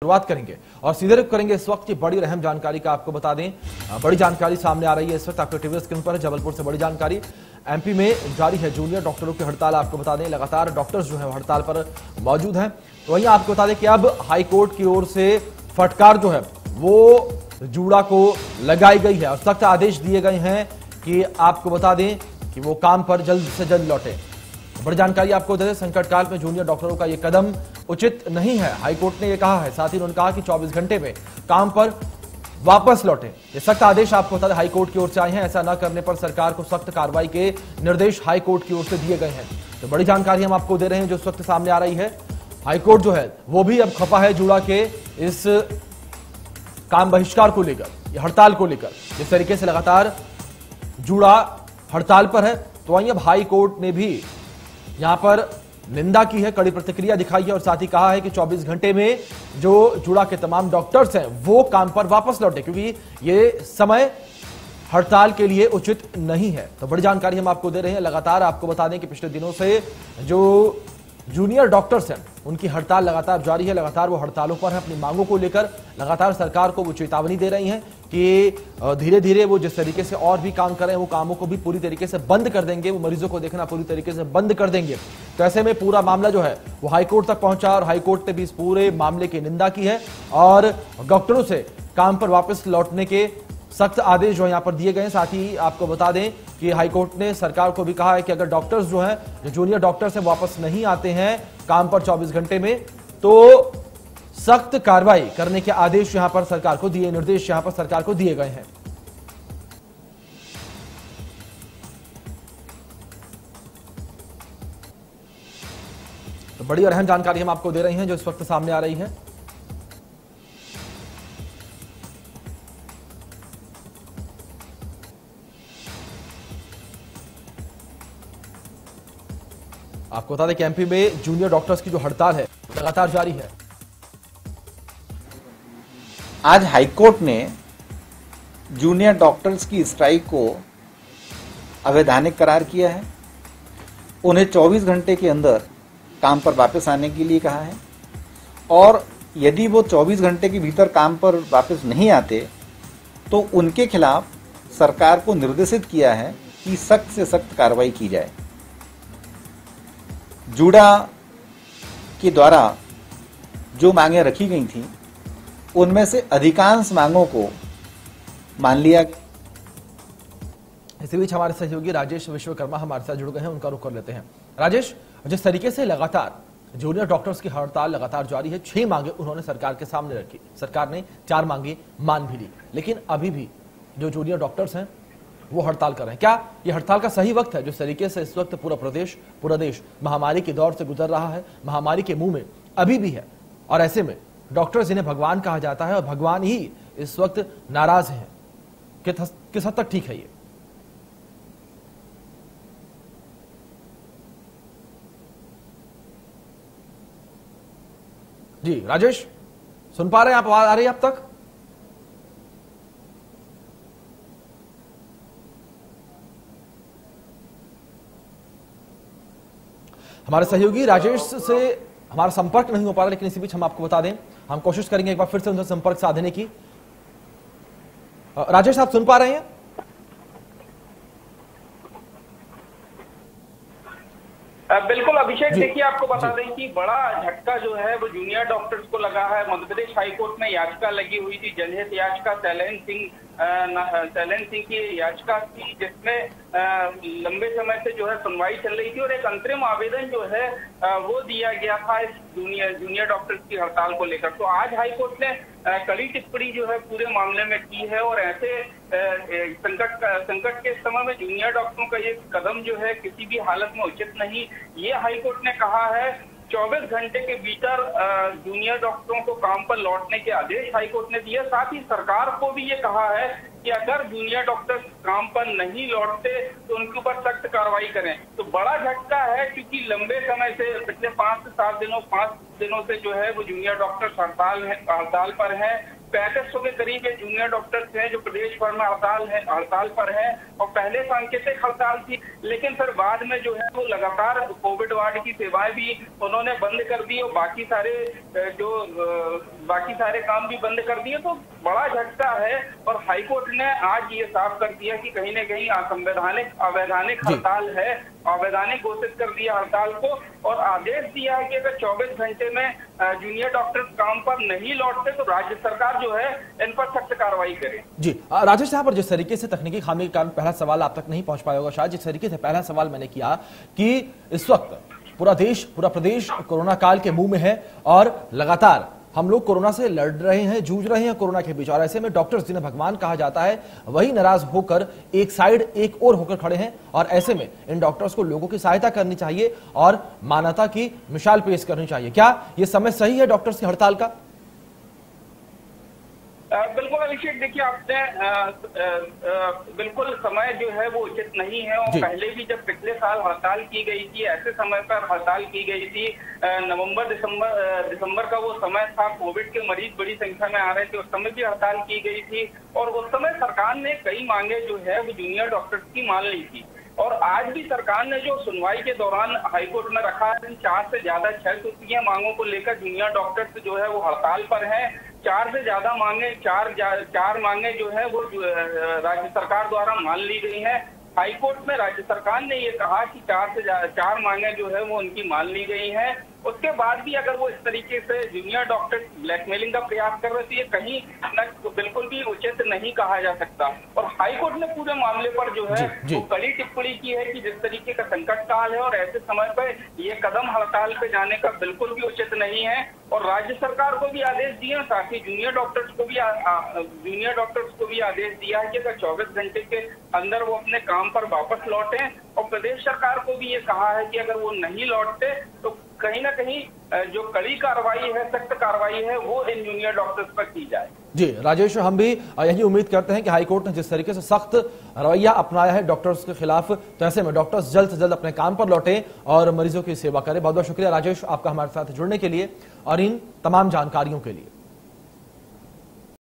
शुरुआत करेंगे और सीधे रुख करेंगे इस वक्त की बड़ी और अहम जानकारी का। आपको बता दें, बड़ी जानकारी सामने आ रही है इस वक्त, आपको टीवी स्क्रीन पर जबलपुर से बड़ी जानकारी। एमपी में जारी है जूनियर डॉक्टरों की हड़ताल। आपको बता दें लगातार डॉक्टर्स जो है हड़ताल पर मौजूद हैं। तो वहीं आपको बता दें कि अब हाईकोर्ट की ओर से फटकार जो है वो जूड़ा को लगाई गई है और सख्त आदेश दिए गए हैं कि आपको बता दें कि वो काम पर जल्द से जल्द लौटे। बड़ी जानकारी आपको दे दें, संकट काल में जूनियर डॉक्टरों का यह कदम उचित नहीं है, हाईकोर्ट ने यह कहा है। साथ ही उन्होंने कहा कि 24 घंटे में काम पर वापस लौटे। ये सख्त आदेश आपको बता दें हाईकोर्ट की ओर से आए हैं। ऐसा न करने पर सरकार को सख्त कार्रवाई के निर्देश हाईकोर्ट की ओर से दिए गए हैं। तो बड़ी जानकारी हम आपको दे रहे हैं जो इस वक्त सामने आ रही है। हाईकोर्ट जो है वो भी अब खफा है जूड़ा के इस काम बहिष्कार को लेकर, हड़ताल को लेकर। जिस तरीके से लगातार जूड़ा हड़ताल पर है, तो वहीं अब हाई कोर्ट ने भी यहां पर निंदा की है, कड़ी प्रतिक्रिया दिखाई है और साथ ही कहा है कि 24 घंटे में जो जूड़ा के तमाम डॉक्टर्स हैं वो काम पर वापस लौटे, क्योंकि ये समय हड़ताल के लिए उचित नहीं है। तो बड़ी जानकारी हम आपको दे रहे हैं। लगातार आपको बता दें कि पिछले दिनों से जो जूनियर डॉक्टर्स हैं उनकी हड़ताल लगातार जारी है। लगातार वो हड़तालों पर हैं, अपनी मांगों को लेकर लगातार सरकार को वो चेतावनी दे रही हैं कि धीरे धीरे वो जिस तरीके से और भी काम कर रहे हैं वो कामों को भी पूरी तरीके से बंद कर देंगे, वो मरीजों को देखना पूरी तरीके से बंद कर देंगे। तो ऐसे में पूरा मामला जो है वो हाईकोर्ट तक पहुंचा और हाईकोर्ट ने भी इस पूरे मामले की निंदा की है और डॉक्टरों से काम पर वापस लौटने के सख्त आदेश जो यहां पर दिए गए हैं। साथ ही आपको बता दें कि हाईकोर्ट ने सरकार को भी कहा है कि अगर डॉक्टर्स जो हैं, जो जूनियर डॉक्टर्स हैं, वापस नहीं आते हैं काम पर 24 घंटे में, तो सख्त कार्रवाई करने के आदेश यहां पर सरकार को दिए, निर्देश यहां पर सरकार को दिए गए हैं। तो बड़ी और अहम जानकारी हम आपको दे रहे हैं जो इस वक्त सामने आ रही है। आपको बता दें कि एमपी में जूनियर डॉक्टर्स की जो हड़ताल है लगातार जारी है। आज हाईकोर्ट ने जूनियर डॉक्टर्स की स्ट्राइक को अवैधानिक करार किया है। उन्हें 24 घंटे के अंदर काम पर वापस आने के लिए कहा है और यदि वो 24 घंटे के भीतर काम पर वापस नहीं आते तो उनके खिलाफ सरकार को निर्देशित किया है कि सख्त से सख्त कार्रवाई की जाए। जूड़ा के द्वारा जो मांगें रखी गई थी उनमें से अधिकांश मांगों को मान लिया। इसी बीच हमारे सहयोगी राजेश विश्वकर्मा हमारे साथ जुड़ गए हैं, उनका रुख कर लेते हैं। राजेश, जिस तरीके से लगातार जूनियर डॉक्टर्स की हड़ताल लगातार जारी है, 6 मांगे उन्होंने सरकार के सामने रखी, सरकार ने 4 मांगे मान भी ली, लेकिन अभी भी जो जूनियर डॉक्टर्स हैं वो हड़ताल कर रहे हैं। क्या ये हड़ताल का सही वक्त है? जिस तरीके से इस वक्त पूरा देश महामारी के दौर से गुजर रहा है, महामारी के मुंह में अभी भी है और ऐसे में डॉक्टर्स जिन्हें भगवान कहा जाता है और भगवान ही इस वक्त नाराज हैं, किस हद तक ठीक है ये? जी राजेश, सुन पा रहे हैं आप? आवाज आ रही है अब तक? हमारे सहयोगी राजेश से हमारा संपर्क नहीं हो पा रहा, लेकिन इसी बीच हम आपको बता दें हम कोशिश करेंगे एक बार फिर से उनसे संपर्क साधने की। राजेश, आप सुन पा रहे हैं? बिल्कुल अभिषेक, देखिए आपको बता दें कि बड़ा झटका जो है वो जूनियर डॉक्टर्स को लगा है। मध्य प्रदेश हाईकोर्ट में याचिका लगी हुई थी, जनहित याचिका शैलेंद्र सिंह की याचिका थी, जिसमें लंबे समय से जो है सुनवाई चल रही थी और एक अंतरिम आवेदन जो है वो दिया गया था इस जूनियर डॉक्टर्स की हड़ताल को लेकर। तो आज हाईकोर्ट ने कड़ी टिप्पणी जो है पूरे मामले में की है और ऐसे संकट के समय में जूनियर डॉक्टरों का ये कदम जो है किसी भी हालत में उचित नहीं, ये हाईकोर्ट ने कहा है। 24 घंटे के भीतर जूनियर डॉक्टरों को काम पर लौटने के आदेश हाईकोर्ट ने दिए। साथ ही सरकार को भी ये कहा है कि अगर जूनियर डॉक्टर काम पर नहीं लौटते तो उनके ऊपर सख्त कार्रवाई करें। तो बड़ा झटका है क्योंकि लंबे समय से पिछले 5 से 7 दिनों से जो है वो जूनियर डॉक्टर हड़ताल पर है। 3500 के करीब ये जूनियर डॉक्टर्स हैं जो प्रदेश भर में हड़ताल पर हैं और पहले सांकेतिक हड़ताल थी। लेकिन फिर बाद में जो है वो लगातार कोविड वार्ड की सेवाएं भी उन्होंने बंद कर दी और बाकी सारे काम भी बंद कर दिए। तो बड़ा झटका है और हाईकोर्ट ने आज ये साफ कर दिया कि कहीं न कहीं अवैधानिक हड़ताल है, अवैधानिक घोषित कर दिया हड़ताल को और आदेश दिया है कि अगर 24 घंटे में जूनियर डॉक्टर्स काम पर नहीं लौटते तो राज्य सरकार जो है इन पर सख्त कार्रवाई करे। जी राजेश साहब, और जिस तरीके से तकनीकी खामी के कारण पहला सवाल आप तक नहीं पहुंच पाया होगा शायद, जिस तरीके से पहला सवाल मैंने किया कि इस वक्त पूरा देश, पूरा प्रदेश कोरोना काल के मुंह में है और लगातार हम लोग कोरोना से लड़ रहे हैं, जूझ रहे हैं कोरोना के बीच, और ऐसे में डॉक्टर्स जिन्हें भगवान कहा जाता है वही नाराज होकर एक साइड एक और होकर खड़े हैं। और ऐसे में इन डॉक्टर्स को लोगों की सहायता करनी चाहिए और मानवता की मिसाल पेश करनी चाहिए। क्या यह समय सही है डॉक्टर्स की हड़ताल का? बिल्कुल अभिषेक, देखिए आपने बिल्कुल समय जो है वो उचित नहीं है और पहले भी जब पिछले साल हड़ताल की गई थी, ऐसे समय पर हड़ताल की गई थी, नवंबर दिसंबर का वो समय था, कोविड के मरीज बड़ी संख्या में आ रहे थे, उस समय भी हड़ताल की गई थी और उस समय सरकार ने कई मांगे जो है वो जूनियर डॉक्टर्स की मान ली थी। और आज भी सरकार ने जो सुनवाई के दौरान हाईकोर्ट में रखा है, 4 से ज्यादा 6 सूत्रीय मांगों को लेकर जूनियर डॉक्टर्स जो है वो हड़ताल पर हैं। 4 से ज्यादा मांगे, चार मांगे जो है वो राज्य सरकार द्वारा मान ली गई हैं। हाईकोर्ट में राज्य सरकार ने ये कहा कि 4 मांगे जो है वो उनकी मान ली गई हैं। उसके बाद भी अगर वो इस तरीके से जूनियर डॉक्टर ब्लैकमेलिंग का प्रयास कर रहे थे, ये कहीं न बिल्कुल भी उचित नहीं कहा जा सकता। और हाईकोर्ट ने पूरे मामले पर जो है वो कड़ी टिप्पणी की है कि जिस तरीके का संकट काल है और ऐसे समय पर ये कदम हड़ताल पे जाने का बिल्कुल भी उचित नहीं है। और राज्य सरकार को भी आदेश दिए, साथ ही जूनियर डॉक्टर्स को भी आदेश दिया है कि अगर 24 घंटे के अंदर वो अपने काम पर वापस लौटें। और प्रदेश सरकार को भी ये कहा है कि अगर वो नहीं लौटते तो कहीं ना कहीं जो कड़ी कार्रवाई है, सख्त कार्रवाई है, वो इन जूनियर डॉक्टर्स पर की जाए। जी राजेश, हम भी यही उम्मीद करते हैं कि हाईकोर्ट ने जिस तरीके से सख्त रवैया अपनाया है डॉक्टर्स के खिलाफ, तो ऐसे में डॉक्टर्स जल्द से जल्द अपने काम पर लौटें और मरीजों की सेवा करें। बहुत बहुत शुक्रिया राजेश आपका हमारे साथ जुड़ने के लिए और इन तमाम जानकारियों के लिए।